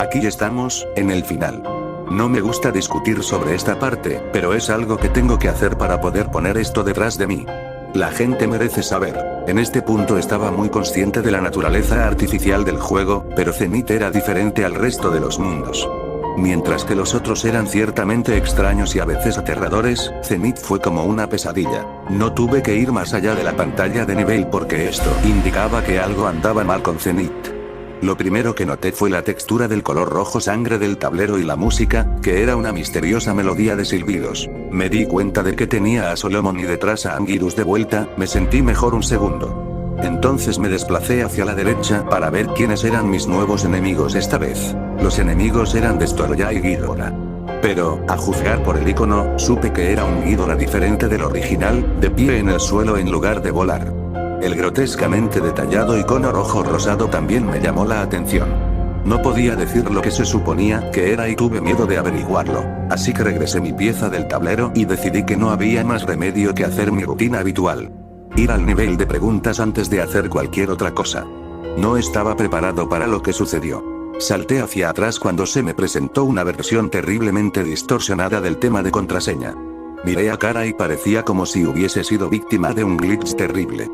Aquí estamos, en el final. No me gusta discutir sobre esta parte, pero es algo que tengo que hacer para poder poner esto detrás de mí. La gente merece saber. En este punto estaba muy consciente de la naturaleza artificial del juego, pero Zenith era diferente al resto de los mundos. Mientras que los otros eran ciertamente extraños y a veces aterradores, Zenith fue como una pesadilla. No tuve que ir más allá de la pantalla de nivel porque esto indicaba que algo andaba mal con Zenith. Lo primero que noté fue la textura del color rojo sangre del tablero y la música, que era una misteriosa melodía de silbidos. Me di cuenta de que tenía a Solomon y detrás a Anguirus de vuelta, me sentí mejor un segundo. Entonces me desplacé hacia la derecha para ver quiénes eran mis nuevos enemigos esta vez. Los enemigos eran Destoria y Ghidorah. Pero, a juzgar por el icono, supe que era un Ghidorah diferente del original, de pie en el suelo en lugar de volar. El grotescamente detallado icono rojo rosado también me llamó la atención. No podía decir lo que se suponía que era y tuve miedo de averiguarlo, así que regresé mi pieza del tablero y decidí que no había más remedio que hacer mi rutina habitual. Ir al nivel de preguntas antes de hacer cualquier otra cosa. No estaba preparado para lo que sucedió. Salté hacia atrás cuando se me presentó una versión terriblemente distorsionada del tema de contraseña. Miré a Kara y parecía como si hubiese sido víctima de un glitch terrible.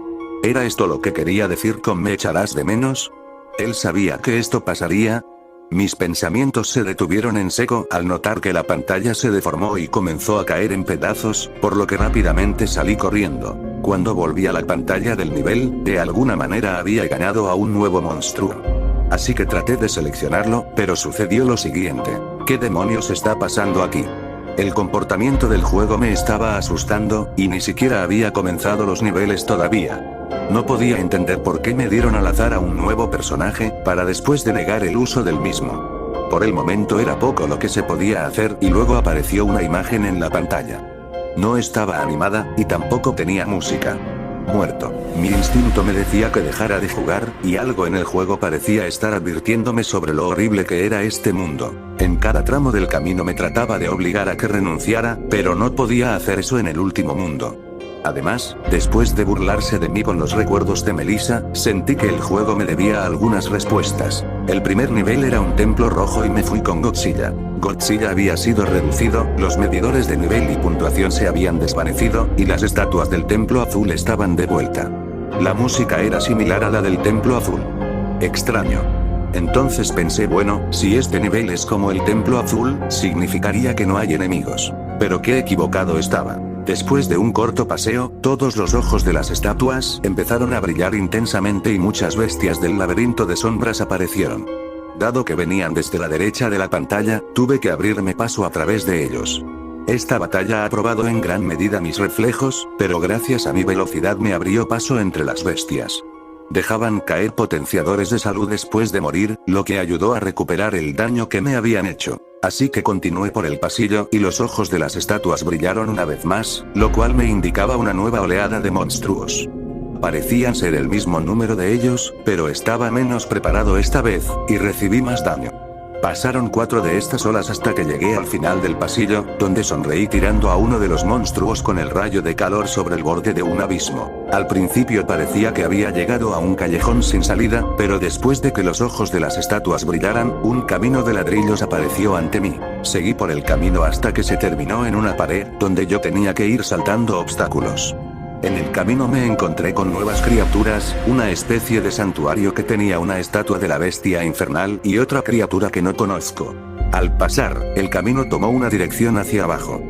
¿Era esto lo que quería decir con "me echarás de menos"? ¿Él sabía que esto pasaría? Mis pensamientos se detuvieron en seco al notar que la pantalla se deformó y comenzó a caer en pedazos, por lo que rápidamente salí corriendo. Cuando volví a la pantalla del nivel, de alguna manera había ganado a un nuevo monstruo. Así que traté de seleccionarlo, pero sucedió lo siguiente. ¿Qué demonios está pasando aquí? El comportamiento del juego me estaba asustando, y ni siquiera había comenzado los niveles todavía. No podía entender por qué me dieron al azar a un nuevo personaje, para después denegar el uso del mismo. Por el momento era poco lo que se podía hacer y luego apareció una imagen en la pantalla. No estaba animada, y tampoco tenía música. Muerto. Mi instinto me decía que dejara de jugar, y algo en el juego parecía estar advirtiéndome sobre lo horrible que era este mundo. En cada tramo del camino me trataba de obligar a que renunciara, pero no podía hacer eso en el último mundo. Además, después de burlarse de mí con los recuerdos de Melissa, sentí que el juego me debía algunas respuestas. El primer nivel era un templo rojo y me fui con Godzilla. Godzilla había sido reducido, los medidores de nivel y puntuación se habían desvanecido, y las estatuas del templo azul estaban de vuelta. La música era similar a la del templo azul. Extraño. Entonces pensé, bueno, si este nivel es como el templo azul, significaría que no hay enemigos. Pero qué equivocado estaba. Después de un corto paseo, todos los ojos de las estatuas empezaron a brillar intensamente y muchas bestias del laberinto de sombras aparecieron. Dado que venían desde la derecha de la pantalla, tuve que abrirme paso a través de ellos. Esta batalla ha probado en gran medida mis reflejos, pero gracias a mi velocidad me abrió paso entre las bestias. Dejaban caer potenciadores de salud después de morir, lo que ayudó a recuperar el daño que me habían hecho. Así que continué por el pasillo y los ojos de las estatuas brillaron una vez más, lo cual me indicaba una nueva oleada de monstruos. Parecían ser el mismo número de ellos, pero estaba menos preparado esta vez, y recibí más daño. Pasaron 4 de estas olas hasta que llegué al final del pasillo, donde sonreí tirando a uno de los monstruos con el rayo de calor sobre el borde de un abismo. Al principio parecía que había llegado a un callejón sin salida, pero después de que los ojos de las estatuas brillaran, un camino de ladrillos apareció ante mí. Seguí por el camino hasta que se terminó en una pared, donde yo tenía que ir saltando obstáculos. En el camino me encontré con nuevas criaturas, una especie de santuario que tenía una estatua de la bestia infernal y otra criatura que no conozco. Al pasar, el camino tomó una dirección hacia abajo.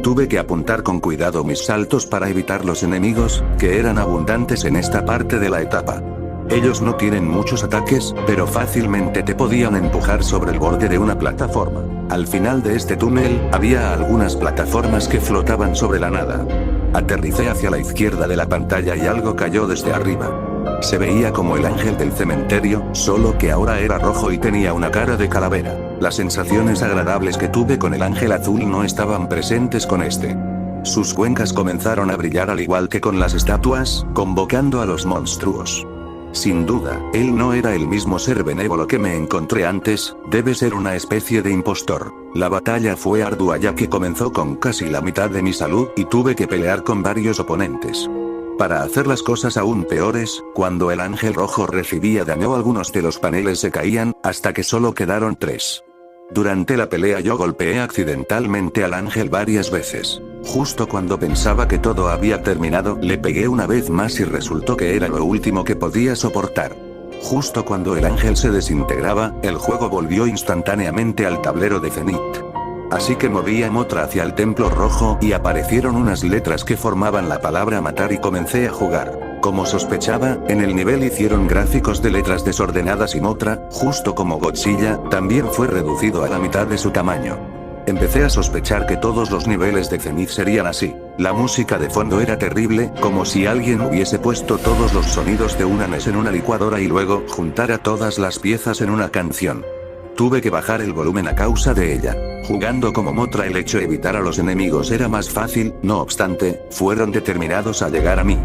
Tuve que apuntar con cuidado mis saltos para evitar los enemigos, que eran abundantes en esta parte de la etapa. Ellos no tienen muchos ataques, pero fácilmente te podían empujar sobre el borde de una plataforma. Al final de este túnel, había algunas plataformas que flotaban sobre la nada. Aterricé hacia la izquierda de la pantalla y algo cayó desde arriba. Se veía como el ángel del cementerio, solo que ahora era rojo y tenía una cara de calavera. Las sensaciones agradables que tuve con el ángel azul no estaban presentes con este. Sus cuencas comenzaron a brillar al igual que con las estatuas, convocando a los monstruos. Sin duda, él no era el mismo ser benévolo que me encontré antes, debe ser una especie de impostor. La batalla fue ardua ya que comenzó con casi la mitad de mi salud y tuve que pelear con varios oponentes. Para hacer las cosas aún peores, cuando el ángel rojo recibía daño algunos de los paneles se caían, hasta que solo quedaron 3. Durante la pelea yo golpeé accidentalmente al ángel varias veces. Justo cuando pensaba que todo había terminado, le pegué una vez más y resultó que era lo último que podía soportar. Justo cuando el ángel se desintegraba, el juego volvió instantáneamente al tablero de Zenith. Así que moví a Motra hacia el templo rojo y aparecieron unas letras que formaban la palabra matar y comencé a jugar. Como sospechaba, en el nivel hicieron gráficos de letras desordenadas y Motra, justo como Godzilla, también fue reducido a la mitad de su tamaño. Empecé a sospechar que todos los niveles de Zenith serían así. La música de fondo era terrible, como si alguien hubiese puesto todos los sonidos de una NES en una licuadora y luego juntara todas las piezas en una canción. Tuve que bajar el volumen a causa de ella. Jugando como Motra el hecho de evitar a los enemigos era más fácil, no obstante, fueron determinados a llegar a mí.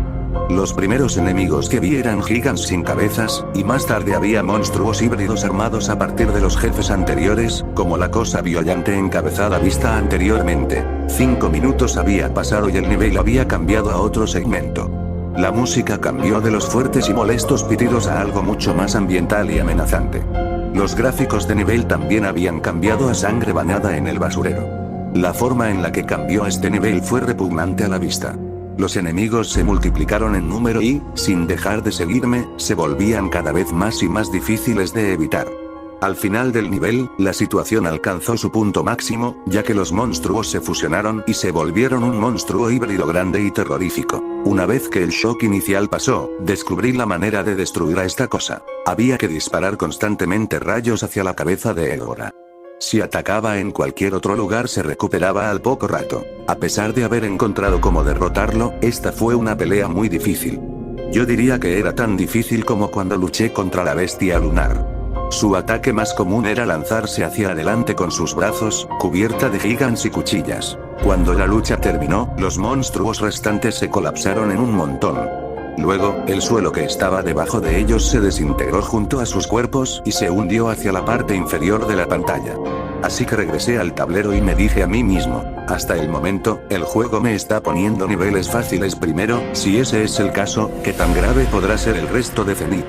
Los primeros enemigos que vi eran gigantes sin cabezas, y más tarde había monstruos híbridos armados a partir de los jefes anteriores, como la cosa violante encabezada vista anteriormente. 5 minutos había pasado y el nivel había cambiado a otro segmento. La música cambió de los fuertes y molestos pitidos a algo mucho más ambiental y amenazante. Los gráficos de nivel también habían cambiado a sangre bañada en el basurero. La forma en la que cambió este nivel fue repugnante a la vista. Los enemigos se multiplicaron en número y, sin dejar de seguirme, se volvían cada vez más y más difíciles de evitar. Al final del nivel, la situación alcanzó su punto máximo, ya que los monstruos se fusionaron y se volvieron un monstruo híbrido grande y terrorífico. Una vez que el shock inicial pasó, descubrí la manera de destruir a esta cosa. Había que disparar constantemente rayos hacia la cabeza de Elgora. Si atacaba en cualquier otro lugar se recuperaba al poco rato. A pesar de haber encontrado cómo derrotarlo, esta fue una pelea muy difícil. Yo diría que era tan difícil como cuando luché contra la bestia lunar. Su ataque más común era lanzarse hacia adelante con sus brazos, cubierta de gigantes y cuchillas. Cuando la lucha terminó, los monstruos restantes se colapsaron en un montón. Luego, el suelo que estaba debajo de ellos se desintegró junto a sus cuerpos y se hundió hacia la parte inferior de la pantalla. Así que regresé al tablero y me dije a mí mismo, hasta el momento, el juego me está poniendo niveles fáciles primero, si ese es el caso, ¿qué tan grave podrá ser el resto de Zenith?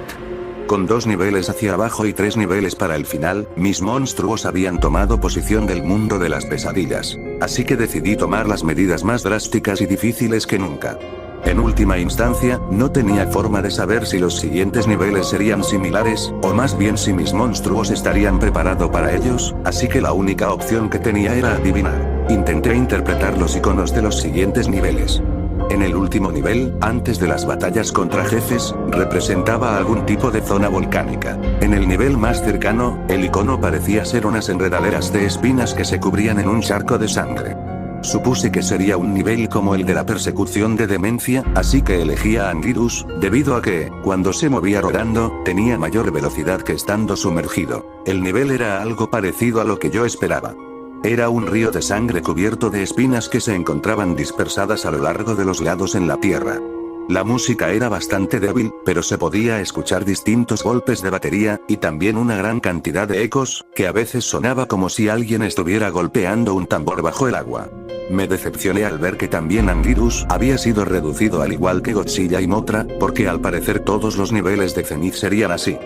Con 2 niveles hacia abajo y 3 niveles para el final, mis monstruos habían tomado posición del mundo de las pesadillas. Así que decidí tomar las medidas más drásticas y difíciles que nunca. En última instancia, no tenía forma de saber si los siguientes niveles serían similares, o más bien si mis monstruos estarían preparados para ellos, así que la única opción que tenía era adivinar. Intenté interpretar los iconos de los siguientes niveles. En el último nivel, antes de las batallas contra jefes, representaba algún tipo de zona volcánica. En el nivel más cercano, el icono parecía ser unas enredaderas de espinas que se cubrían en un charco de sangre. Supuse que sería un nivel como el de la persecución de demencia, así que elegí a Anguirus, debido a que, cuando se movía rodando, tenía mayor velocidad que estando sumergido. El nivel era algo parecido a lo que yo esperaba. Era un río de sangre cubierto de espinas que se encontraban dispersadas a lo largo de los lados en la tierra. La música era bastante débil, pero se podía escuchar distintos golpes de batería, y también una gran cantidad de ecos, que a veces sonaba como si alguien estuviera golpeando un tambor bajo el agua. Me decepcioné al ver que también Anguirus había sido reducido al igual que Godzilla y Mothra, porque al parecer todos los niveles de Zenith serían así.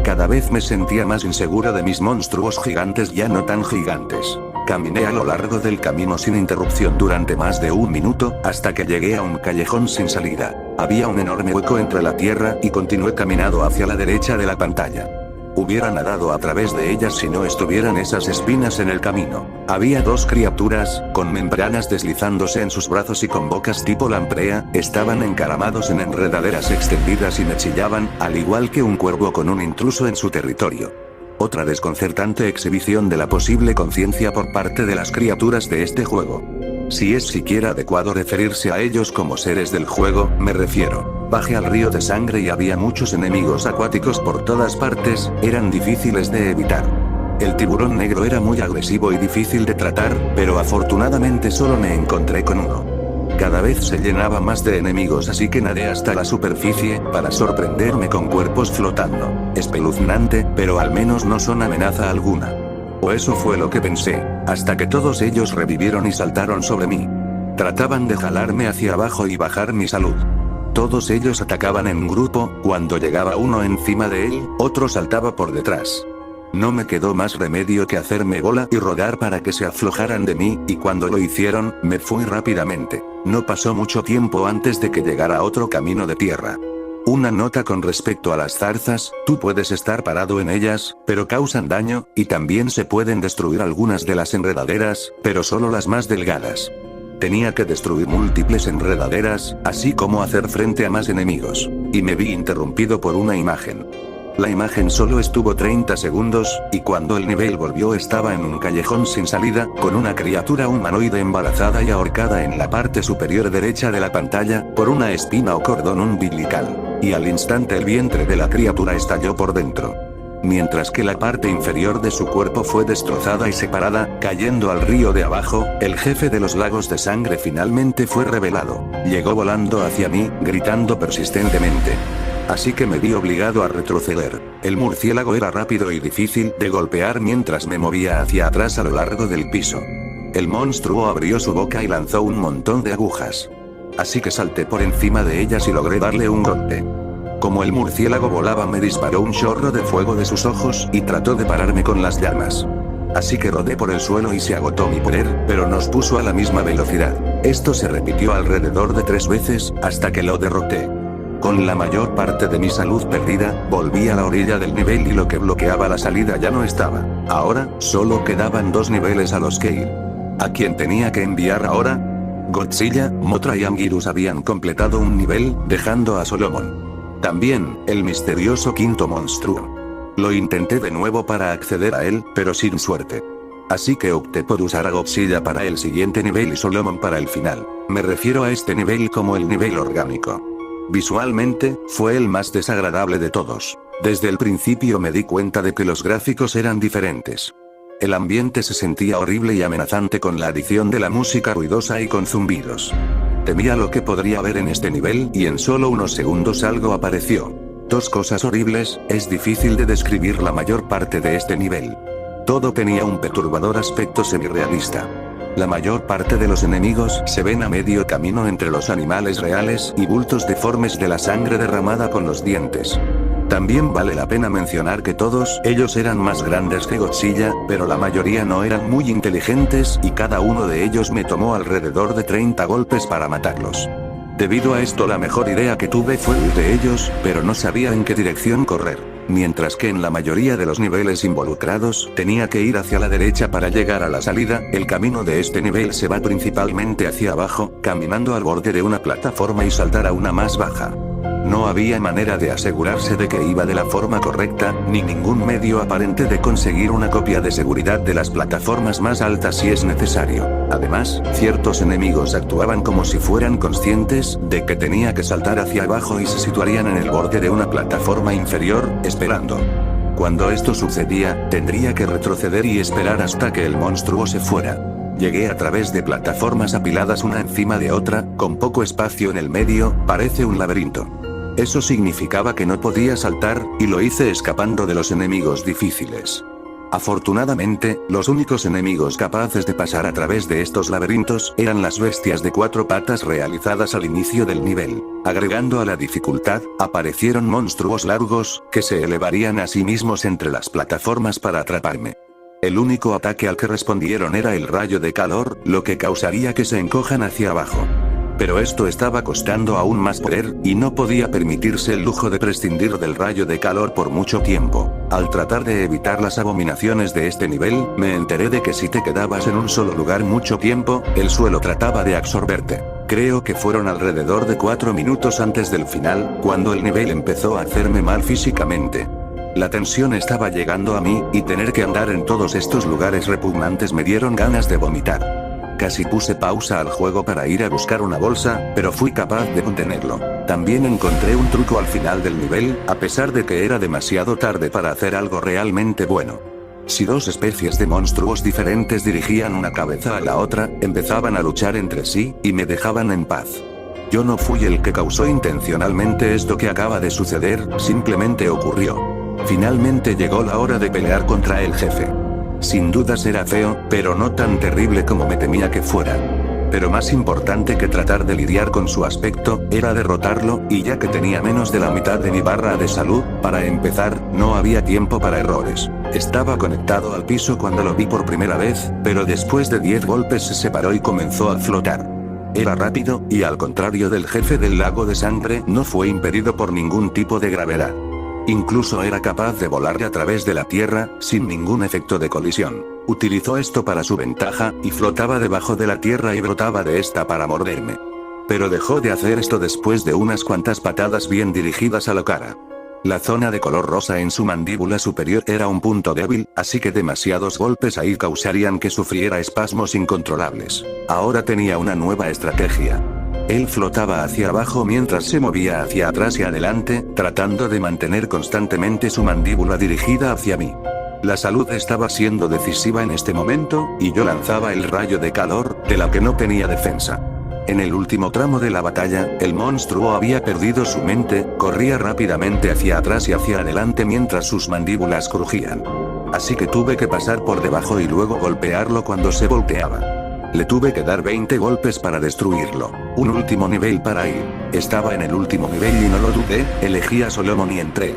Cada vez me sentía más insegura de mis monstruos gigantes ya no tan gigantes. Caminé a lo largo del camino sin interrupción durante más de 1 minuto, hasta que llegué a un callejón sin salida. Había un enorme hueco entre la tierra y continué caminando hacia la derecha de la pantalla. Hubiera nadado a través de ellas si no estuvieran esas espinas en el camino. Había 2 criaturas, con membranas deslizándose en sus brazos y con bocas tipo lamprea, estaban encaramados en enredaderas extendidas y me chillaban, al igual que un cuervo con un intruso en su territorio. Otra desconcertante exhibición de la posible conciencia por parte de las criaturas de este juego. Si es siquiera adecuado referirse a ellos como seres del juego, me refiero. Bajé al río de sangre y había muchos enemigos acuáticos por todas partes, eran difíciles de evitar. El tiburón negro era muy agresivo y difícil de tratar, pero afortunadamente solo me encontré con uno. Cada vez se llenaba más de enemigos, así que nadé hasta la superficie, para sorprenderme con cuerpos flotando. Espeluznante, pero al menos no son amenaza alguna. O eso fue lo que pensé, hasta que todos ellos revivieron y saltaron sobre mí. Trataban de jalarme hacia abajo y bajar mi salud. Todos ellos atacaban en grupo, cuando llegaba uno encima de él, otro saltaba por detrás. No me quedó más remedio que hacerme bola y rodar para que se aflojaran de mí, y cuando lo hicieron, me fui rápidamente. No pasó mucho tiempo antes de que llegara otro camino de tierra. Una nota con respecto a las zarzas: tú puedes estar parado en ellas, pero causan daño, y también se pueden destruir algunas de las enredaderas, pero solo las más delgadas. Tenía que destruir múltiples enredaderas, así como hacer frente a más enemigos. Y me vi interrumpido por una imagen. La imagen solo estuvo 30 segundos, y cuando el nivel volvió estaba en un callejón sin salida, con una criatura humanoide embarazada y ahorcada en la parte superior derecha de la pantalla, por una espina o cordón umbilical. Y al instante el vientre de la criatura estalló por dentro. Mientras que la parte inferior de su cuerpo fue destrozada y separada, cayendo al río de abajo, el jefe de los lagos de sangre finalmente fue revelado. Llegó volando hacia mí, gritando persistentemente. Así que me vi obligado a retroceder. El murciélago era rápido y difícil de golpear mientras me movía hacia atrás a lo largo del piso. El monstruo abrió su boca y lanzó un montón de agujas. Así que salté por encima de ellas y logré darle un golpe. Como el murciélago volaba, me disparó un chorro de fuego de sus ojos y trató de pararme con las llamas. Así que rodé por el suelo y se agotó mi poder, pero nos puso a la misma velocidad. Esto se repitió alrededor de 3 veces, hasta que lo derroté. Con la mayor parte de mi salud perdida, volví a la orilla del nivel y lo que bloqueaba la salida ya no estaba. Ahora, solo quedaban 2 niveles a los que ir. ¿A quién tenía que enviar ahora? Godzilla, Mothra y Anguirus habían completado un nivel, dejando a Solomon. También, el misterioso quinto monstruo. Lo intenté de nuevo para acceder a él, pero sin suerte. Así que opté por usar a Godzilla para el siguiente nivel y Solomon para el final. Me refiero a este nivel como el nivel orgánico. Visualmente, fue el más desagradable de todos. Desde el principio me di cuenta de que los gráficos eran diferentes. El ambiente se sentía horrible y amenazante con la adición de la música ruidosa y con zumbidos. Temía lo que podría haber en este nivel, y en solo unos segundos algo apareció. 2 cosas horribles: es difícil de describir la mayor parte de este nivel. Todo tenía un perturbador aspecto semi-realista. La mayor parte de los enemigos se ven a medio camino entre los animales reales y bultos deformes de la sangre derramada con los dientes. También vale la pena mencionar que todos ellos eran más grandes que Godzilla, pero la mayoría no eran muy inteligentes y cada uno de ellos me tomó alrededor de 30 golpes para matarlos. Debido a esto, la mejor idea que tuve fue huir de ellos, pero no sabía en qué dirección correr. Mientras que en la mayoría de los niveles involucrados, tenía que ir hacia la derecha para llegar a la salida, el camino de este nivel se va principalmente hacia abajo, caminando al borde de una plataforma y saltar a una más baja. No había manera de asegurarse de que iba de la forma correcta, ni ningún medio aparente de conseguir una copia de seguridad de las plataformas más altas si es necesario. Además, ciertos enemigos actuaban como si fueran conscientes de que tenía que saltar hacia abajo y se situarían en el borde de una plataforma inferior, esperando. Cuando esto sucedía, tendría que retroceder y esperar hasta que el monstruo se fuera. Llegué a través de plataformas apiladas una encima de otra, con poco espacio en el medio, parece un laberinto. Eso significaba que no podía saltar, y lo hice escapando de los enemigos difíciles. Afortunadamente, los únicos enemigos capaces de pasar a través de estos laberintos eran las bestias de 4 patas realizadas al inicio del nivel. Agregando a la dificultad, aparecieron monstruos largos, que se elevarían a sí mismos entre las plataformas para atraparme. El único ataque al que respondieron era el rayo de calor, lo que causaría que se encojan hacia abajo. Pero esto estaba costando aún más poder, y no podía permitirse el lujo de prescindir del rayo de calor por mucho tiempo. Al tratar de evitar las abominaciones de este nivel, me enteré de que si te quedabas en un solo lugar mucho tiempo, el suelo trataba de absorberte. Creo que fueron alrededor de 4 minutos antes del final, cuando el nivel empezó a hacerme mal físicamente. La tensión estaba llegando a mí, y tener que andar en todos estos lugares repugnantes me dieron ganas de vomitar. Casi puse pausa al juego para ir a buscar una bolsa, pero fui capaz de contenerlo. También encontré un truco al final del nivel, a pesar de que era demasiado tarde para hacer algo realmente bueno. Si 2 especies de monstruos diferentes dirigían una cabeza a la otra, empezaban a luchar entre sí, y me dejaban en paz. Yo no fui el que causó intencionalmente esto que acaba de suceder, simplemente ocurrió. Finalmente llegó la hora de pelear contra el jefe. Sin dudas era feo, pero no tan terrible como me temía que fuera. Pero más importante que tratar de lidiar con su aspecto, era derrotarlo, y ya que tenía menos de la mitad de mi barra de salud, para empezar, no había tiempo para errores. Estaba conectado al piso cuando lo vi por primera vez, pero después de 10 golpes se separó y comenzó a flotar. Era rápido, y al contrario del jefe del lago de sangre, no fue impedido por ningún tipo de gravedad. Incluso era capaz de volar a través de la tierra, sin ningún efecto de colisión. Utilizó esto para su ventaja, y flotaba debajo de la tierra y brotaba de esta para morderme. Pero dejó de hacer esto después de unas cuantas patadas bien dirigidas a la cara. La zona de color rosa en su mandíbula superior era un punto débil, así que demasiados golpes ahí causarían que sufriera espasmos incontrolables. Ahora tenía una nueva estrategia. Él flotaba hacia abajo mientras se movía hacia atrás y adelante, tratando de mantener constantemente su mandíbula dirigida hacia mí. La salud estaba siendo decisiva en este momento, y yo lanzaba el rayo de calor, de la que no tenía defensa. En el último tramo de la batalla, el monstruo había perdido su mente, corría rápidamente hacia atrás y hacia adelante mientras sus mandíbulas crujían. Así que tuve que pasar por debajo y luego golpearlo cuando se volteaba. Le tuve que dar 20 golpes para destruirlo. Un último nivel para ir. Estaba en el último nivel y no lo dudé, elegí a Solomon y entré.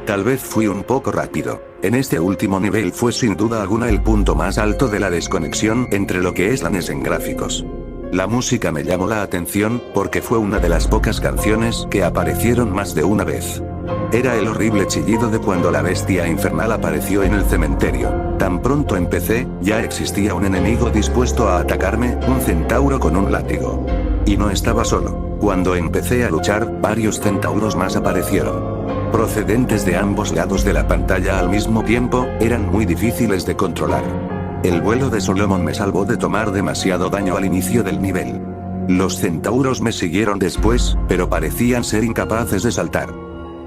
Tal vez fui un poco rápido. En este último nivel fue sin duda alguna el punto más alto de la desconexión entre lo que es la NES en gráficos. La música me llamó la atención, porque fue una de las pocas canciones que aparecieron más de una vez. Era el horrible chillido de cuando la bestia infernal apareció en el cementerio. Tan pronto empecé, ya existía un enemigo dispuesto a atacarme, un centauro con un látigo. Y no estaba solo. Cuando empecé a luchar, varios centauros más aparecieron. Procedentes de ambos lados de la pantalla al mismo tiempo, eran muy difíciles de controlar. El vuelo de Solomon me salvó de tomar demasiado daño al inicio del nivel. Los centauros me siguieron después, pero parecían ser incapaces de saltar.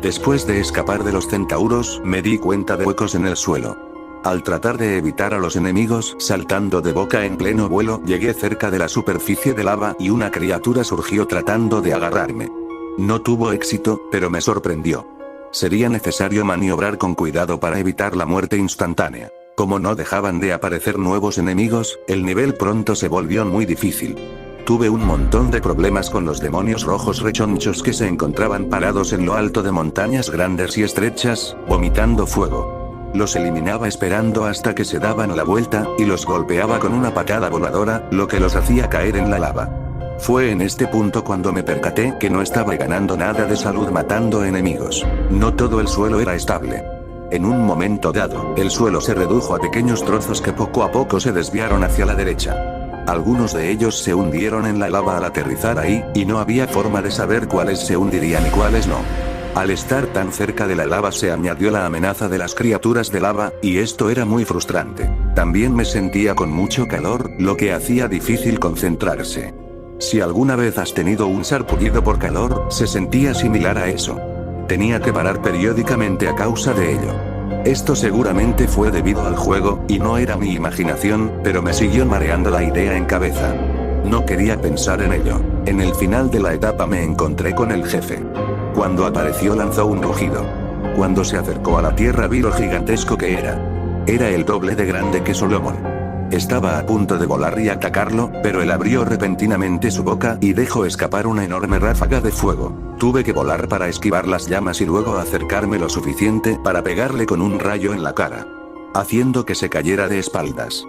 Después de escapar de los centauros, me di cuenta de huecos en el suelo. Al tratar de evitar a los enemigos, saltando de boca en pleno vuelo, llegué cerca de la superficie de lava y una criatura surgió tratando de agarrarme. No tuvo éxito, pero me sorprendió. Sería necesario maniobrar con cuidado para evitar la muerte instantánea. Como no dejaban de aparecer nuevos enemigos, el nivel pronto se volvió muy difícil. Tuve un montón de problemas con los demonios rojos rechonchos que se encontraban parados en lo alto de montañas grandes y estrechas, vomitando fuego. Los eliminaba esperando hasta que se daban la vuelta, y los golpeaba con una patada voladora, lo que los hacía caer en la lava. Fue en este punto cuando me percaté que no estaba ganando nada de salud matando enemigos. No todo el suelo era estable. En un momento dado, el suelo se redujo a pequeños trozos que poco a poco se desviaron hacia la derecha. Algunos de ellos se hundieron en la lava al aterrizar ahí, y no había forma de saber cuáles se hundirían y cuáles no. Al estar tan cerca de la lava se añadió la amenaza de las criaturas de lava, y esto era muy frustrante. También me sentía con mucho calor, lo que hacía difícil concentrarse. Si alguna vez has tenido un sarpullido por calor, se sentía similar a eso. Tenía que parar periódicamente a causa de ello. Esto seguramente fue debido al juego, y no era mi imaginación, pero me siguió mareando la idea en cabeza. No quería pensar en ello. En el final de la etapa me encontré con el jefe. Cuando apareció lanzó un rugido. Cuando se acercó a la tierra vi lo gigantesco que era. Era el doble de grande que Solomon. Estaba a punto de volar y atacarlo, pero él abrió repentinamente su boca y dejó escapar una enorme ráfaga de fuego. Tuve que volar para esquivar las llamas y luego acercarme lo suficiente para pegarle con un rayo en la cara, haciendo que se cayera de espaldas.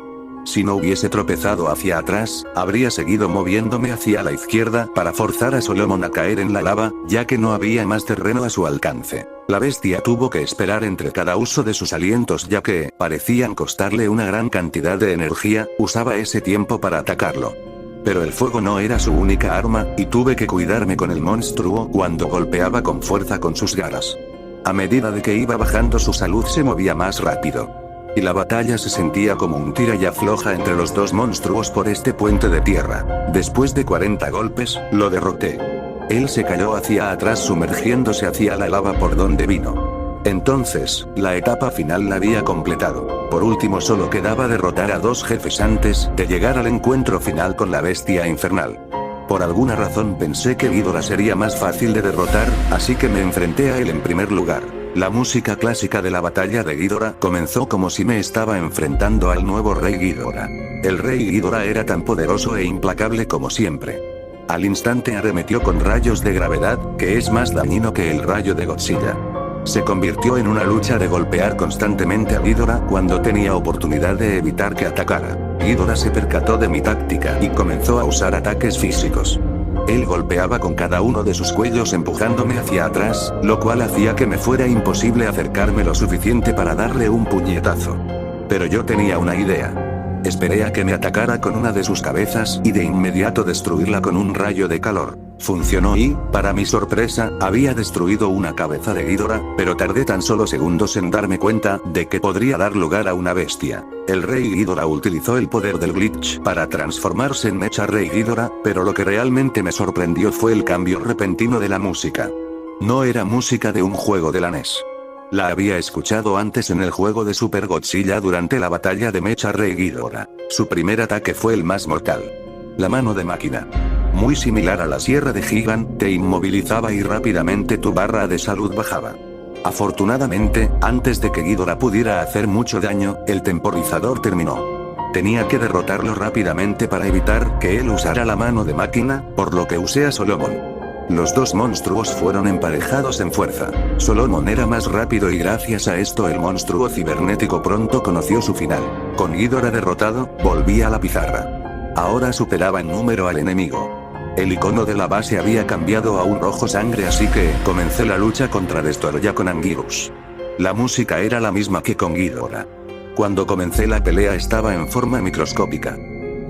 Si no hubiese tropezado hacia atrás, habría seguido moviéndome hacia la izquierda para forzar a Solomon a caer en la lava, ya que no había más terreno a su alcance. La bestia tuvo que esperar entre cada uso de sus alientos ya que parecían costarle una gran cantidad de energía, usaba ese tiempo para atacarlo. Pero el fuego no era su única arma, y tuve que cuidarme con el monstruo cuando golpeaba con fuerza con sus garras. A medida de que iba bajando su salud se movía más rápido. Y la batalla se sentía como un tira y afloja entre los dos monstruos por este puente de tierra. Después de 40 golpes, lo derroté. Él se cayó hacia atrás sumergiéndose hacia la lava por donde vino. Entonces, la etapa final la había completado. Por último solo quedaba derrotar a 2 jefes antes de llegar al encuentro final con la bestia infernal. Por alguna razón pensé que Ghidorah sería más fácil de derrotar, así que me enfrenté a él en primer lugar. La música clásica de la batalla de Ghidorah comenzó como si me estaba enfrentando al nuevo rey Ghidorah. El rey Ghidorah era tan poderoso e implacable como siempre. Al instante arremetió con rayos de gravedad, que es más dañino que el rayo de Godzilla. Se convirtió en una lucha de golpear constantemente a Ghidorah cuando tenía oportunidad de evitar que atacara. Ghidorah se percató de mi táctica y comenzó a usar ataques físicos. Él golpeaba con cada uno de sus cuellos empujándome hacia atrás, lo cual hacía que me fuera imposible acercarme lo suficiente para darle un puñetazo. Pero yo tenía una idea. Esperé a que me atacara con una de sus cabezas y de inmediato destruirla con un rayo de calor. Funcionó y, para mi sorpresa, había destruido una cabeza de Ghidorah, pero tardé tan solo segundos en darme cuenta de que podría dar lugar a una bestia. El rey Ghidorah utilizó el poder del glitch para transformarse en Mecha Rey Ghidorah, pero lo que realmente me sorprendió fue el cambio repentino de la música. No era música de un juego de la NES. La había escuchado antes en el juego de Super Godzilla durante la batalla de Mecha Rey Ghidorah. Su primer ataque fue el más mortal. La mano de máquina. Muy similar a la sierra de Gigan, te inmovilizaba y rápidamente tu barra de salud bajaba. Afortunadamente, antes de que Ghidorah pudiera hacer mucho daño, el temporizador terminó. Tenía que derrotarlo rápidamente para evitar que él usara la mano de máquina, por lo que usé a Solomon. Los dos monstruos fueron emparejados en fuerza. Solomon era más rápido y gracias a esto el monstruo cibernético pronto conoció su final. Con Ghidorah derrotado, volví a la pizarra. Ahora superaba en número al enemigo. El icono de la base había cambiado a un rojo sangre, así que comencé la lucha contra Destoroyah con Anguirus. La música era la misma que con Ghidorah. Cuando comencé la pelea estaba en forma microscópica.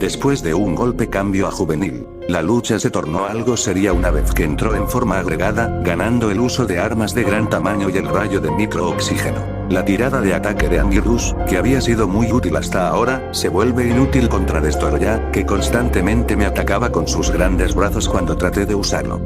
Después de un golpe cambio a juvenil, la lucha se tornó algo seria una vez que entró en forma agregada, ganando el uso de armas de gran tamaño y el rayo de microoxígeno. La tirada de ataque de Anguirus, que había sido muy útil hasta ahora, se vuelve inútil contra Destoroyah, que constantemente me atacaba con sus grandes brazos cuando traté de usarlo.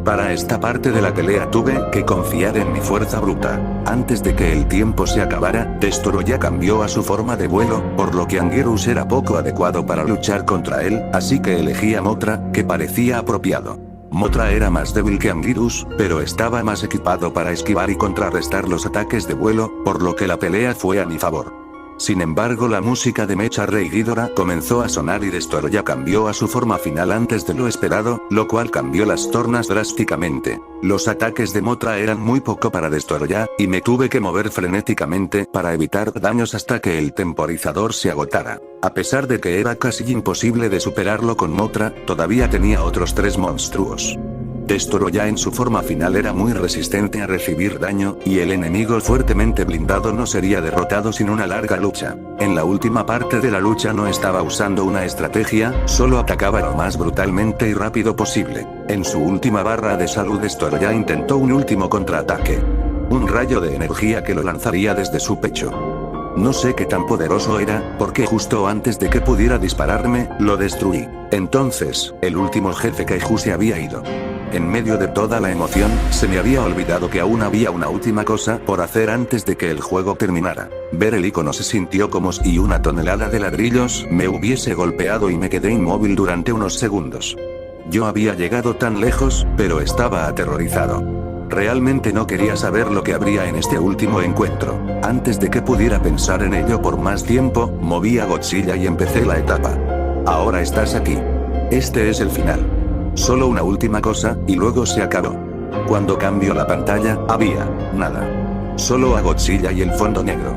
Para esta parte de la pelea tuve que confiar en mi fuerza bruta. Antes de que el tiempo se acabara, Destoroyah cambió a su forma de vuelo, por lo que Anguirus era poco adecuado para luchar contra él, así que elegí a Mothra, que parecía apropiado. Mothra era más débil que Anguirus, pero estaba más equipado para esquivar y contrarrestar los ataques de vuelo, por lo que la pelea fue a mi favor. Sin embargo, la música de Mecha Rey Ghidorah comenzó a sonar y Destoroyah cambió a su forma final antes de lo esperado, lo cual cambió las tornas drásticamente. Los ataques de Mothra eran muy poco para Destoroyah, y me tuve que mover frenéticamente para evitar daños hasta que el temporizador se agotara. A pesar de que era casi imposible de superarlo con Mothra, todavía tenía otros 3 monstruos. Destoroyah en su forma final era muy resistente a recibir daño, y el enemigo fuertemente blindado no sería derrotado sin una larga lucha. En la última parte de la lucha no estaba usando una estrategia, solo atacaba lo más brutalmente y rápido posible. En su última barra de salud Destoroyah intentó un último contraataque. Un rayo de energía que lo lanzaría desde su pecho. No sé qué tan poderoso era, porque justo antes de que pudiera dispararme, lo destruí. Entonces, el último jefe Kaiju se había ido. En medio de toda la emoción, se me había olvidado que aún había una última cosa por hacer antes de que el juego terminara. Ver el icono se sintió como si una tonelada de ladrillos me hubiese golpeado y me quedé inmóvil durante unos segundos. Yo había llegado tan lejos, pero estaba aterrorizado. Realmente no quería saber lo que habría en este último encuentro. Antes de que pudiera pensar en ello por más tiempo, moví a Godzilla y empecé la etapa. Ahora estás aquí. Este es el final. Solo una última cosa, y luego se acabó. Cuando cambió la pantalla, había nada. Solo a Godzilla y el fondo negro.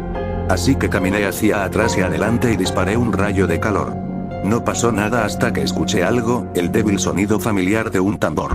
Así que caminé hacia atrás y adelante y disparé un rayo de calor. No pasó nada hasta que escuché algo, el débil sonido familiar de un tambor.